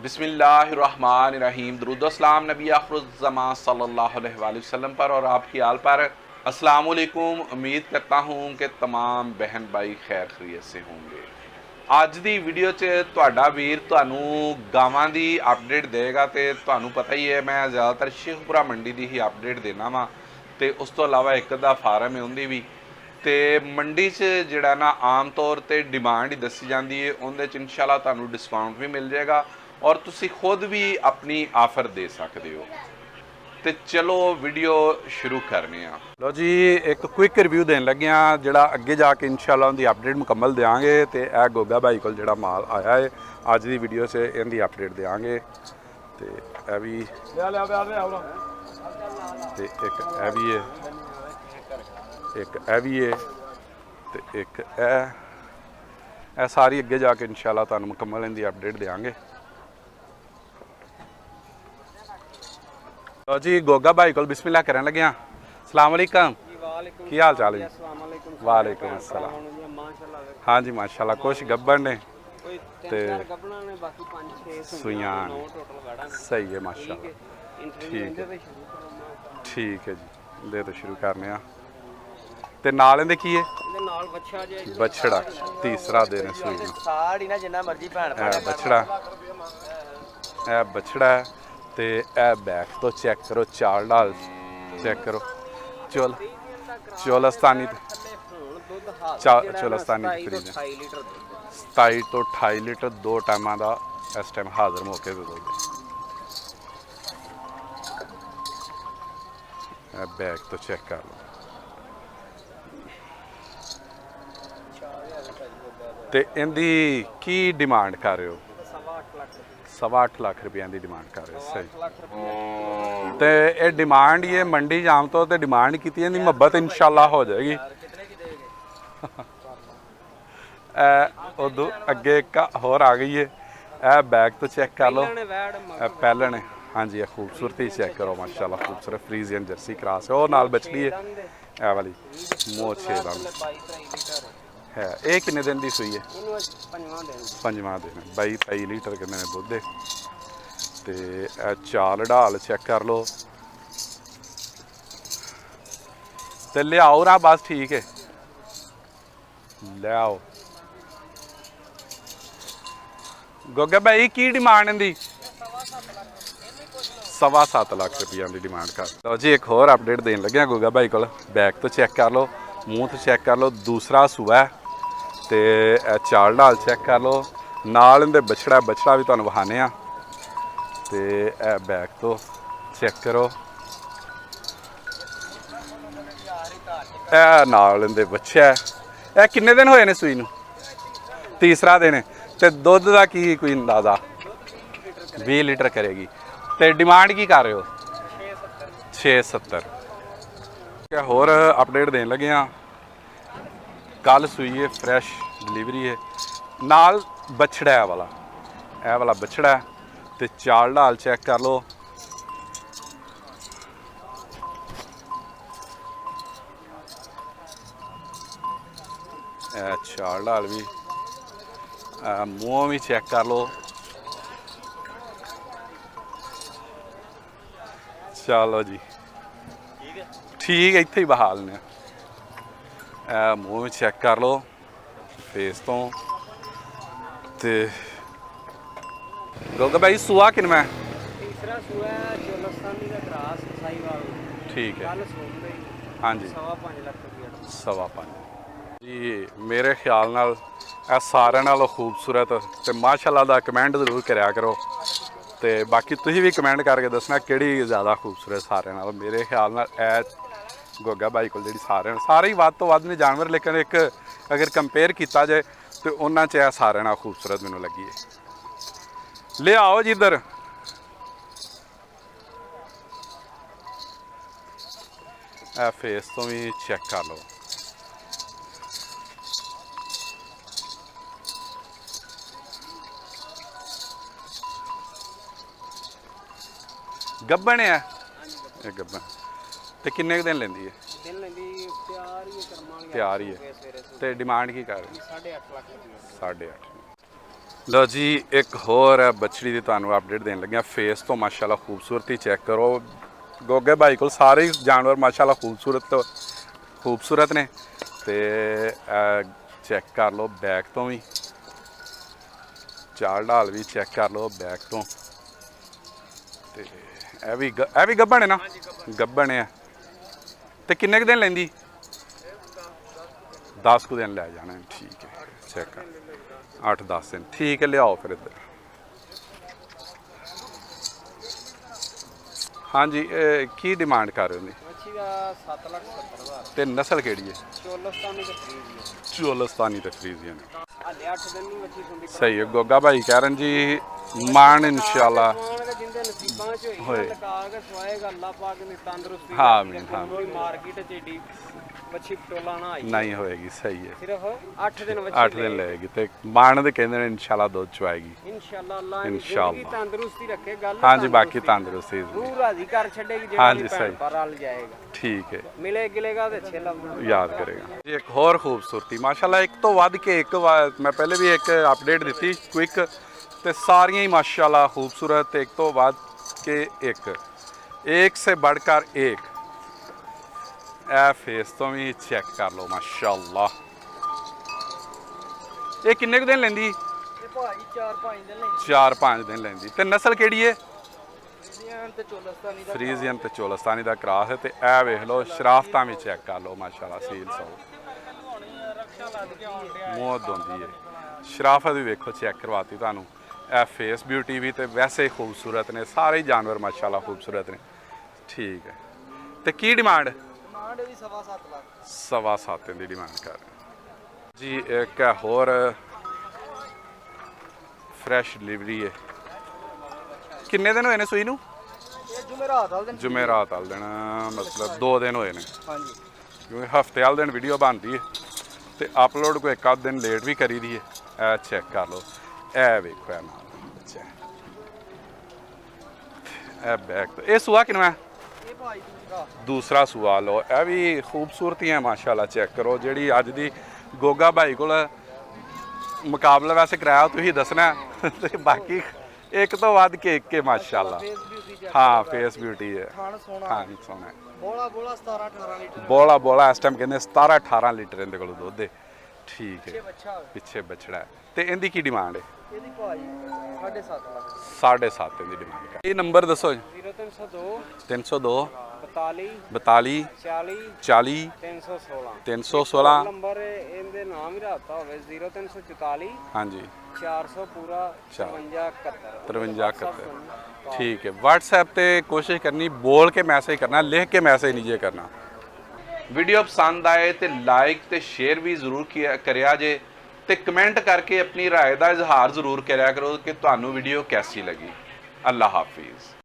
बिस्मिल्लाहिर्रहमानिर्रहीम। दुरूदोस्सलाम नबी आखिरुज़्ज़मान सल्लल्लाहु अलैहि वसल्लम पर और आपकी आल पर। अस्सलाम वालेकुम। उम्मीद करता हूँ कि तमाम बहन भाई खैर खैरियत से होंगे। ਅੱਜ ਦੀ ਵੀਡੀਓ 'ਚ ਤੁਹਾਡਾ ਵੀਰ ਤੁਹਾਨੂੰ ਗਾਵਾਂ ਦੀ ਅਪਡੇਟ ਦੇਗਾ ਤੇ ਤੁਹਾਨੂੰ ਪਤਾ ਹੀ ਹੈ ਮੈਂ ਜ਼ਿਆਦਾਤਰ ਸ਼ੇਖਪੁਰਾ ਮੰਡੀ ਦੀ ਹੀ ਅਪਡੇਟ ਦੇਣਾ ਵਾ ਤੇ ਉਸ ਤੋਂ ਇਲਾਵਾ ਇੱਕ ਦਾ ਫਾਰਮ ਹੈ ਉਹਦੀ ਵੀ। ਤੇ ਮੰਡੀ 'ਚ ਜਿਹੜਾ ਨਾ ਆਮ ਤੌਰ ਤੇ ਡਿਮਾਂਡ ਹੀ ਦੱਸੀ ਜਾਂਦੀ ਹੈ, ਉਹਦੇ 'ਚ ਇਨਸ਼ਾਅੱਲਾ ਤੁਹਾਨੂੰ ਡਿਸਕਾਊਂਟ ਵੀ ਮਿਲ ਜਾਏਗਾ ਔਰ ਤੁਸੀਂ ਖੁਦ ਵੀ ਆਪਣੀ ਆਫਰ ਦੇ ਸਕਦੇ ਹੋ। ਤੇ ਚਲੋ ਵੀਡੀਓ ਸ਼ੁਰੂ ਕਰਨੇ ਆ। ਲੋ ਜੀ ਇੱਕ ਕੁਇਕ ਰਿਵਿਊ ਦੇਣ ਲੱਗਿਆ ਜਿਹੜਾ ਅੱਗੇ ਜਾ ਕੇ ਇਨਸ਼ਾਅੱਲਾ ਉਹਦੀ ਅਪਡੇਟ ਮੁਕੰਮਲ ਦੇਵਾਂਗੇ। ਤੇ ਇਹ ਗੋਗਾ ਭਾਈ ਕੋਲ ਜਿਹੜਾ ਮਾਲ ਆਇਆ ਹੈ ਅੱਜ ਦੀ ਵੀਡੀਓ 'ਚ ਇਹਦੀ ਅਪਡੇਟ ਦੇਵਾਂਗੇ। ਤੇ ਇਹ ਵੀ ਤੇ ਇੱਕ ਇਹ ਵੀ ਹੈ, ਇੱਕ ਇਹ ਵੀ ਹੈ ਤੇ ਇੱਕ ਇਹ ਸਾਰੀ ਅੱਗੇ ਜਾ ਕੇ ਇਨਸ਼ਾਅੱਲਾ ਤੁਹਾਨੂੰ ਮੁਕੰਮਲ ਇਹਦੀ ਅਪਡੇਟ ਦੇਵਾਂਗੇ। तो जी गोगा भाई को बिस्मिल्लाह करन लगे। अस्सलाम वालेकुम। की हाल चाल है? वालेकुम अस्सलाम। हाँ जी माशाल्लाह कुछ गब्बर ने ते सुइयां सही है माशाल्लाह। ठीक है जी दे तो शुरू करने ते नाल इंदे की है बछड़ा तीसरा दिन सुई बछड़ा बछड़ा ਤੇ ਇਹ ਬੈਕ ਤੋਂ ਚੈੱਕ ਕਰੋ, ਚਾਲ ਢਾਲ ਚੈੱਕ ਕਰੋ। ਚੋਲਸਤਾਨੀ ਚੋਲਸਤਾਨੀ ਫਰੀਜ 27 ਤੋਂ 28 ਲੀਟਰ ਦੋ ਟਾਈਮਾਂ ਦਾ ਇਸ ਟਾਈਮ ਹਾਜ਼ਰ ਮੌਕੇ ਤੇ ਦੁੱਧ। ਇਹ ਬੈਕ ਤੋਂ ਚੈੱਕ ਕਰ ਲਓ। ਤੇ ਇਹਦੀ ਕੀ ਡਿਮਾਂਡ ਕਰ ਰਹੇ ਹੋ? 8.25 ਲੱਖ रुपये की डिमांड कर रहे सही। तो ये डिमांड ये मंडी जाम तो डिमांड की मुहब्बत इंशाल्लाह हो जाएगी। उदू अगे एक होर आ गई है, यह बैग तो चेक कर लो पहले ने। हाँ जी खूबसूरती चेक करो माशाल्लाह, खूबसूरत फ्रीजियन जर्सी क्रॉस है और नाल बचली है ए वाली मोह 6 दंद है। ये किन्ने दिन की सूई है? पंजवां दिन। 22-23 लीटर कहते हैं दुध। तो चाल ढाल चेक कर लो तो लियाओ ना बस ठीक है लियाओ। गोगा भाई की डिमांड इनकी? 7.25 लाख रुपया की डिमांड कर लो जी। एक होर अपडेट देन लगे गोगा भाई को। बैक तो चेक कर लो, मूँह तो चेक कर लो, दूसरा सूआ है ਤੇ ਚਾਲ ਢਾਲ ਚੈੱਕ ਕਰ ਲਓ। ਨਾਲ ਇਹਦੇ ਬਛੜਾ ਵੀ ਤੁਹਾਨੂੰ ਵਿਖਾਣੇ ਆ। ਤੇ ਇਹ ਬੈਕ ਤੋਂ ਚੈੱਕ ਕਰੋ। ਇਹ ਨਾਲ ਇਹਦੇ ਬੱਚਾ। ਇਹ ਕਿੰਨੇ ਦਿਨ ਹੋਏ ਨੇ ਸੂਈ ਨੂੰ? ਤੀਸਰਾ ਦਿਨ। ਤੇ ਦੁੱਧ ਦਾ ਕੀ ਕੋਈ ਅੰਦਾਜ਼ਾ? 20 ਲੀਟਰ ਕਰੇਗੀ। ਤੇ ਡਿਮਾਂਡ ਕੀ ਕਰ ਰਹੇ ਹੋ? 670। ਹੋਰ ਅਪਡੇਟ ਦੇਣ ਲੱਗੇ ਆ। कल सूई है, फ्रैश डिलीवरी है, नाल बछड़ा है वाला, ए वाला बछड़ा है। तो चाल ढाल चेक कर लो। चाल ढाल भी, मुँह भी चेक कर लो। चलो जी ठीक है, इत्थे ही बहाल ने। मूँह चेक कर लो फेस तो। गोगा भाई सूआ किनवा? तीसरा सूआ चोलस्तानी का क्रॉस साहिवाल। ठीक है हाँ जी 5.5 जी। मेरे ख्याल नाल सारे नालों खूबसूरत ते माशाल्लाह दा कमेंट जरूर करया करो। ते बाकी तुसीं भी कमेंट करके दसना किहड़ी ज़्यादा खूबसूरत सारे नालों। मेरे ख्याल नाल गोगा भाई को जी सारे ही वध तो वध ने जानवर, लेकिन एक अगर कंपेयर किया जाए तो उन्होंने च सारे ना खूबसूरत मैनू लगी है। ले आओ जी इधर। फेस तो भी चेक कर लो। गब्बन है ये गब्बन। तो किन्ने दिन लेंदी है? तैयार ही है। तो डिमांड की कर? 8.5 लाख। 8.5 ਲਓ ਜੀ ਇੱਕ ਹੋਰ ਬੱਚੜੀ ਦੀ ਤੁਹਾਨੂੰ ਅਪਡੇਟ ਦੇਣ ਲੱਗਿਆ ਫੇਸ ਤੋਂ ਮਾਸ਼ਾਅੱਲਾ ਖੂਬਸੂਰਤੀ ਚੈੱਕ ਕਰੋ। ਗੋਗੇ ਭਾਈ ਕੋਲ ਸਾਰੇ ਹੀ ਜਾਨਵਰ ਮਾਸ਼ਾਅੱਲਾ ਖੂਬਸੂਰਤ ਨੇ ਤੇ ਚੈੱਕ ਕਰ ਲਓ ਬੈਕ ਤੋਂ ਵੀ, ਚਾਲ ਢਾਲ ਵੀ ਚੈੱਕ ਕਰ ਲਓ ਬੈਕ ਤੋਂ। ਤੇ ਇਹ ਵੀ ਗੱਭਣ ਹੈ ਨਾ, ਗੱਭਣ ਹੈ। ਤੇ ਕਿੰਨੇ ਕੁ ਦਿਨ ਲੈਂਦੀ? 10 ਕੁ ਦਿਨ ਲੈ ਜਾਣਾ। ਠੀਕ ਹੈ, ਚੈੱਕ ਕਰ 8-10 ਦਿਨ। ਠੀਕ ਹੈ, ਲਿਆਓ ਫਿਰ ਇੱਧਰ। ਹਾਂਜੀ, ਕੀ ਡਿਮਾਂਡ ਕਰ ਰਹੇ ਹੋ ਜੀ? ਮੱਛੀ ਦਾ 7,70,000 ਤੇ ਨਸਲ ਕਿਹੜੀ ਹੈ? ਚੋਲਸਤਾਨੀ ਤੇ ਫਰੀਜ਼ੀਅਨ। ਚੋਲਸਤਾਨੀ ਤੇ ਫਰੀਜ਼ੀਅਨ। ਹਾਲੇ 8 ਦਿਨ ਨਹੀਂ ਮੱਛੀ ਸੁੰਦੀ। ਸਹੀ ਹੈ, ਗੋਗਾ ਭਾਈ ਕਹਿ ਰਹੇ ਜੀ ਮਾਣ ਇਨਸ਼ਾਅੱਲਾ ਜਿੰਦੇ ਨਸੀਬਾਂ ਚ ਹੋਈ ਲਗਾ ਕੇ ਸਵਾਏਗਾ ਅੱਲਾਹ ਪਾਕ ਨੇ ਤੰਦਰੁਸਤੀ। ਹਾਂ ਮੀਨ, ਹਾਂ ਕੋਈ ਮਾਰਕੀਟ ਚ ਏਡੀ ਮੱਛੀ ਪਟੋਲਾ ਨਾ ਆਈ ਨਹੀਂ ਹੋਏਗੀ। ਸਹੀ ਹੈ, ਸਿਰਫ 8 ਦਿਨ ਮੱਛੀ 8 ਦਿਨ ਲਏਗੀ ਤੇ ਮਾਣ ਦੇ ਕਹਿੰਦੇ ਨੇ ਇਨਸ਼ਾਅੱਲਾ ਦੁੱਧ ਚਵਾਏਗੀ ਇਨਸ਼ਾਅੱਲਾ। ਅੱਲਾਹ ਇਨਸ਼ਾਅੱਲਾ ਜ਼ਿੰਦਗੀ ਤੰਦਰੁਸਤੀ ਰੱਖੇ। ਗੱਲ ਹਾਂਜੀ, ਬਾਕੀ ਤੰਦਰੁਸਤੀ ਰੂਹ ਰਾਜ਼ੀ ਕਰ ਛੱਡੇਗੀ ਜਿਹੜਾ ਹਾਂਜੀ, ਵੀ ਸਹੀ। ਭੈਣ ਪਰ ਰਲ ਜਾਏਗਾ। ਠੀਕ ਹੈ, ਮਿਲੇ ਗਿਲੇਗਾ ਤੇ ਅੱਛੇ ਲਫ਼ਜ਼ ਯਾਦ ਕਰੇਗਾ ਜੀ। ਇੱਕ ਹੋਰ ਖੂਬਸੂਰਤੀ ਮਾਸ਼ਾਅੱਲਾ, ਇੱਕ ਤੋਂ ਵੱਧ ਕੇ ਇੱਕ ਮੈਂ ਪਹਿਲੇ ਵੀ ਇੱਕ ਅਪਡੇਟ ਦਿੱਤੀ ਕੁਇਕ, ਤੇ ਸਾਰੀਆਂ ਹੀ ਮਾਸ਼ਾਅੱਲਾ खूबसूरत, एक तो बाद के एक से बढ़कर एक। ए फेस तो भी चेक कर लो माशाअल्लाह। ये किन्ने कुछ दिन लेंदी? ਇਹ ਭਾਜੀ 4-5 ਦਿਨ ਲਈ 4-5 दिन लेंदी। ते नस्ल केड़ी है? ਫਰੀਜ਼ੀਅਨ ਤੇ ਚੋਲਸਤਾਨੀ ਦਾ। ਫਰੀਜ਼ੀਅਨ ਤੇ ਚੋਲਸਤਾਨੀ ਦਾ ਕ੍ਰਾਸ ਹੈ। ਤੇ ਇਹ ਵੇਖ ਲਓ ਸ਼ਰਾਫਤਾਂ ਵੀ ਚੈੱਕ ਕਰ ਲਓ ਮਾਸ਼ਾਅੱਲਾ। ਸੀਲ ਸੋ ਰਕਸ਼ਾ ਲੱਦ ਕੇ ਆਉਣ ਡਿਆ। ਮੂੰਹ ਧੋਂਦੀ ਹੈ। ਸ਼ਰਾਫਤ ਵੀ ਵੇਖੋ ਚੈੱਕ ਕਰਵਾਤੀ ਤੁਹਾਨੂੰ। ਇਹ ਫੇਸ ਬਿਊਟੀ ਵੀ ਤੇ ਵੈਸੇ ਖੂਬਸੂਰਤ ਨੇ ਸਾਰੇ ਹੀ ਜਾਨਵਰ ਮਾਸ਼ਾਅੱਲਾ ਖੂਬਸੂਰਤ ਨੇ। ਠੀਕ ਹੈ, ਤੇ ਕੀ ਡਿਮਾਂਡ? ਡਿਮਾਂਡ ਇਹਦੀ 7.5 ਲੱਖ। 7.25 ਦੀ ਡਿਮਾਂਡ ਕਰ ਰਹੇ ਜੀ। ਇੱਕ ਹੋਰ ਫਰੈਸ਼ ਡਿਲੀਵਰੀ ਹੈ। ਕਿੰਨੇ ਦਿਨ ਹੋਏ ਨੇ ਸੂਈ ਨੂੰ? ਇਹ ਜੁਮੇਰਾਤ ਵਾਲੇ ਦਿਨ। ਜੁਮੇਰਾਤ ਵਾਲੇ ਦਿਨ, ਮਤਲਬ 2 ਦਿਨ ਹੋਏ ਨੇ, ਹਾਂਜੀ। ਕਿਉਂਕਿ ਹਫਤੇ ਵਾਲੇ ਦਿਨ ਵੀਡੀਓ ਬਣਦੀ ਹੈ ਤੇ ਅਪਲੋਡ ਕੋਈ ਇੱਕ ਅੱਧ ਦਿਨ ਲੇਟ ਵੀ ਕਰੀ ਦੀ ਹੈ। ਇਹ ਚੈੱਕ ਕਰ ਲਓ। ਇਹ ਵੇਖੋ ਇਹ ਨਾਲ ਬੱਚਾ, ਇਹ ਬੈਕ ਤੋਂ। ਇਹ ਸੂਆ ਕਿਨਵਾ? ਇਹ ਭਾਈ ਦੂਸਰਾ ਸੂਆ ਲਓ। ਇਹ ਵੀ ਖੂਬਸੂਰਤੀਆਂ ਮਾਸ਼ਾਅੱਲਾ ਚੈੱਕ ਕਰੋ। ਜਿਹੜੀ ਅੱਜ ਦੀ ਗੋਗਾ ਭਾਈ ਕੋਲ ਮੁਕਾਬਲਾ ਵੈਸੇ ਕਰਾਇਆ ਤੁਸੀਂ ਦੱਸਣਾ, ਤੇ ਬਾਕੀ ਇੱਕ ਤੋਂ ਵੱਧ ਕੇ ਇੱਕ ਮਾਸ਼ਾਅੱਲਾ। ਹਾਂ, ਫੇਸ ਬਿਊਟੀ ਹੈ। ਖਾਣ ਸੋਨਾ। ਹਾਂ, ਸੋਹਣਾ। ਬੋਲਾ 17-18 ਲੀਟਰ। ਬੋਲਾ ਇਸ ਟਾਈਮ ਕਹਿੰਦੇ 17-18 ਲੀਟਰ ਇਹਦੇ ਕੋਲ ਦੁੱਧ ਹੈ। ਠੀਕ ਹੈ, ਪਿੱਛੇ ਬੱਛੜਾ ਹੈ। ਤੇ ਇਹਦੀ ਕੀ ਡਿਮਾਂਡ ਹੈ? ਇਹਦੀ ਭਾਜੀ 7.5 ਲੱਖ। 7.5 ਦੀ ਡਿਮਾਂਡ ਹੈ। ਇਹ ਨੰਬਰ ਦੱਸੋ। 0302 302 42 42 40 40 316 316। ਨੰਬਰ ਇਹਦੇ ਨਾਮ ਹੀ ਰਾਤਾ ਹੋਵੇ 0344 ਹਾਂਜੀ, 400 ਪੂਰਾ 5371। 5371। ਠੀਕ ਹੈ। WhatsApp ਤੇ ਕੋਸ਼ਿਸ਼ ਕਰਨੀ ਬੋਲ ਕੇ ਮੈਸੇਜ ਕਰਨਾ, ਲਿਖ ਕੇ ਮੈਸੇਜ ਨਹੀਂ ਜੇ ਕਰਨਾ। ਵੀਡੀਓ ਪਸੰਦ ਆਏ ਤੇ ਲਾਈਕ ਤੇ ਸ਼ੇਅਰ ਵੀ ਜ਼ਰੂਰ ਕਰਿਆ ਜੇ, ਤੇ ਕਮੈਂਟ ਕਰਕੇ ਆਪਣੀ ਰਾਏ ਦਾ ਇਜ਼ਹਾਰ ਜ਼ਰੂਰ ਕਰਿਆ ਕਰੋ ਕਿ ਤੁਹਾਨੂੰ ਵੀਡੀਓ ਕੈਸੀ ਲੱਗੀ। ਅੱਲਾ ਹਾਫਿਜ਼।